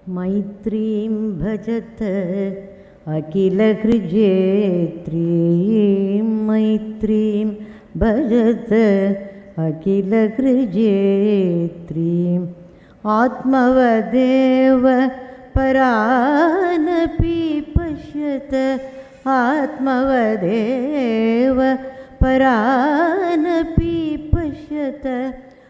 मैत्रीं भजत अखिलहृजेत्रीं मैत्रीं भजत अखिलहृजेत्रीम् आत्मवदेव परानपि पश्यत आत्मवदेव परानपि पश्यत.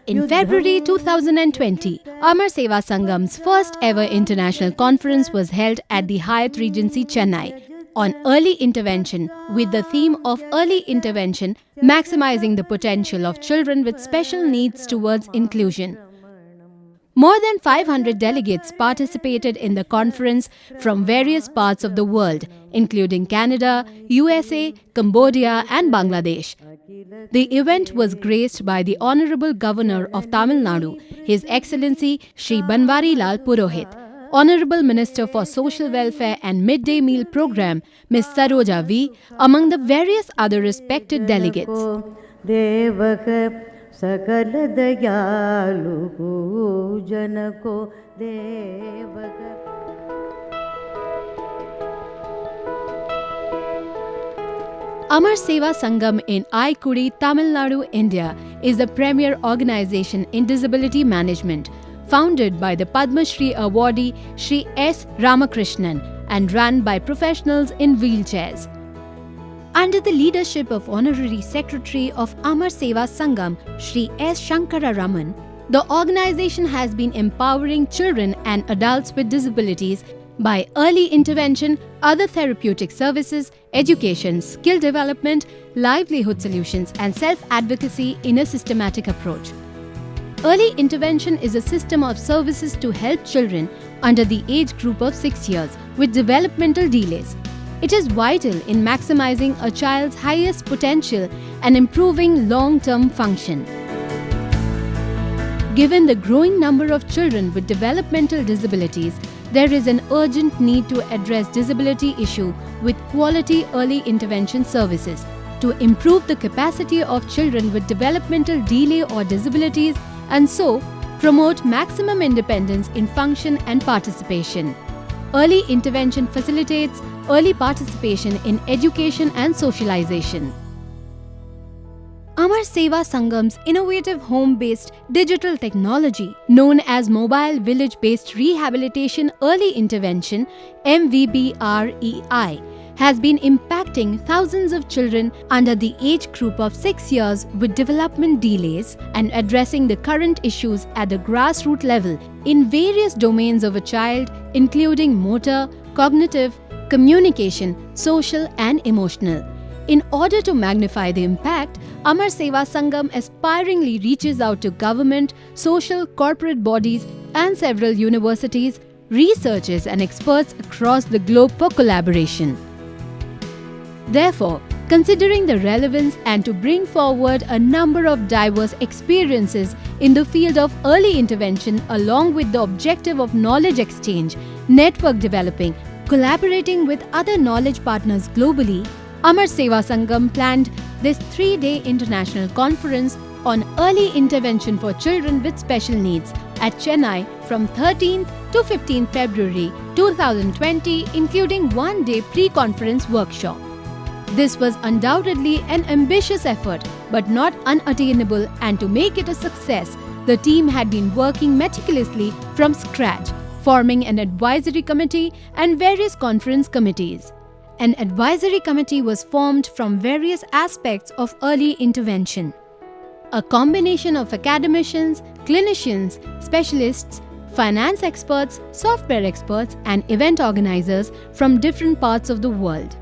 In February 2020, Amar Seva Sangam's first ever international conference was held at the Hyatt Regency Chennai on early intervention with the theme of early intervention maximizing the potential of children with special needs towards inclusion. More than 500 delegates participated in the conference from various parts of the world, including Canada, USA, Cambodia and Bangladesh. The event was graced by the Honorable Governor of Tamil Nadu, His Excellency Shri Banwari Lal Purohit, Honorable Minister for Social Welfare and Midday Meal Program, Ms. Saroja V, among the various other respected delegates. Amar Seva Sangam in Aikudi, Tamil Nadu, India is the premier organization in disability management, founded by the Padma Shri awardee Shri S. Ramakrishnan and run by professionals in wheelchairs. Under the leadership of Honorary Secretary of Amar Seva Sangam, Shri S. Shankara Raman, the organization has been empowering children and adults with disabilities by early intervention, other therapeutic services, education, skill development, livelihood solutions and self-advocacy in a systematic approach. Early intervention is a system of services to help children under the age group of 6 years with developmental delays. It is vital in maximizing a child's highest potential and improving long-term function. Given the growing number of children with developmental disabilities, there is an urgent need to address disability issue with quality early intervention services to improve the capacity of children with developmental delay or disabilities and so promote maximum independence in function and participation. Early intervention facilitates early participation in education and socialization. Amar Seva Sangam's innovative home-based digital technology, known as Mobile Village-Based Rehabilitation Early Intervention (MVBREI), has been impacting thousands of children under the age group of 6 years with development delays and addressing the current issues at the grassroots level in various domains of a child, including motor, cognitive, communication, social and emotional. In order to magnify the impact, Amar Seva Sangam aspiringly reaches out to government, social, corporate bodies and several universities, researchers and experts across the globe for collaboration. Therefore, considering the relevance and to bring forward a number of diverse experiences in the field of early intervention along with the objective of knowledge exchange, network developing, collaborating with other knowledge partners globally, Amar Seva Sangam planned this 3-day international conference on early intervention for children with special needs at Chennai from 13th to 15th February 2020, including one-day pre-conference workshop. This was undoubtedly an ambitious effort, but not unattainable, and to make it a success, the team had been working meticulously from scratch, forming an advisory committee and various conference committees. An advisory committee was formed from various aspects of early intervention. A combination of academicians, clinicians, specialists, finance experts, software experts, and event organizers from different parts of the world.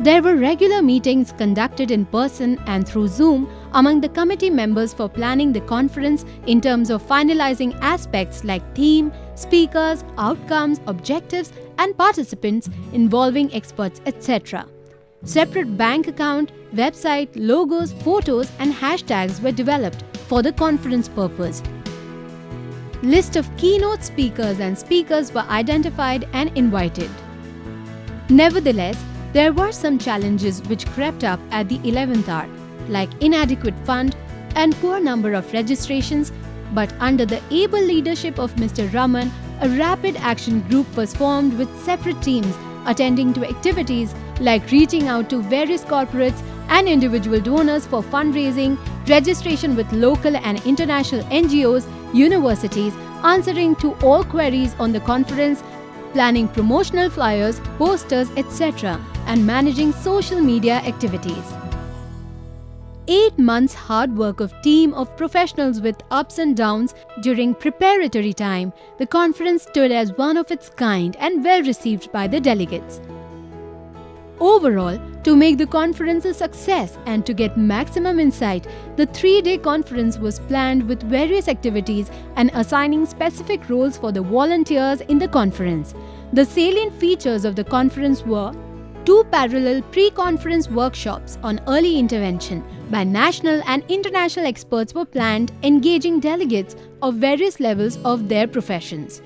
There were regular meetings conducted in person and through Zoom among the committee members for planning the conference in terms of finalizing aspects like theme, speakers, outcomes, objectives, and participants involving experts, etc. Separate bank account, website, logos, photos, and hashtags were developed for the conference purpose. List of keynote speakers and speakers were identified and invited. Nevertheless, there were some challenges which crept up at the 11th hour, like inadequate fund and poor number of registrations, But under the able leadership of Mr. Raman, a rapid action group was formed with separate teams attending to activities like reaching out to various corporates and individual donors for fundraising, registration with local and international NGOs, universities, answering to all queries on the conference, planning promotional flyers, posters, etc., and managing social media activities. 8 months hard work of team of professionals with ups and downs during preparatory time, the conference stood as one of its kind and well received by the delegates. Overall, to make the conference a success and to get maximum insight, the 3-day conference was planned with various activities and assigning specific roles for the volunteers in the conference. The salient features of the conference were 2 parallel pre-conference workshops on early intervention by national and international experts were planned, engaging delegates of various levels of their professions.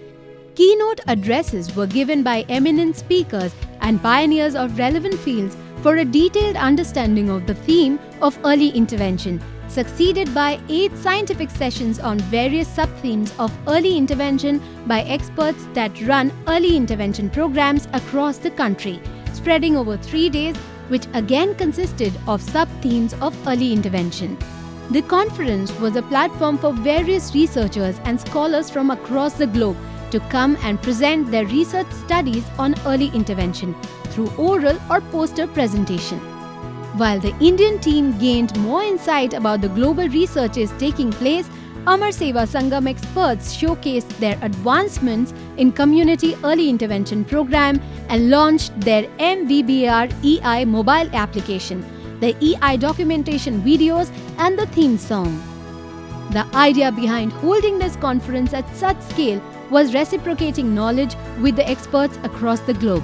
Keynote addresses were given by eminent speakers and pioneers of relevant fields for a detailed understanding of the theme of early intervention, succeeded by 8 scientific sessions on various sub-themes of early intervention by experts that run early intervention programs across the country, spreading over 3 days, which again consisted of sub-themes of early intervention. The conference was a platform for various researchers and scholars from across the globe to come and present their research studies on early intervention through oral or poster presentation. While the Indian team gained more insight about the global researches taking place, Amar Seva Sangam experts showcased their advancements in community early intervention program and launched their MVBR EI mobile application, the EI documentation videos and the theme song. The idea behind holding this conference at such scale was reciprocating knowledge with the experts across the globe.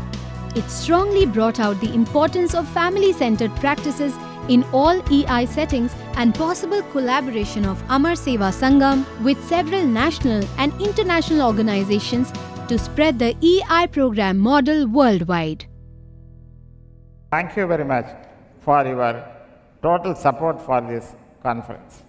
It strongly brought out the importance of family-centered practices in all EI settings and possible collaboration of Amar Seva Sangam with several national and international organizations to spread the EI program model worldwide. Thank you very much for your total support for this conference.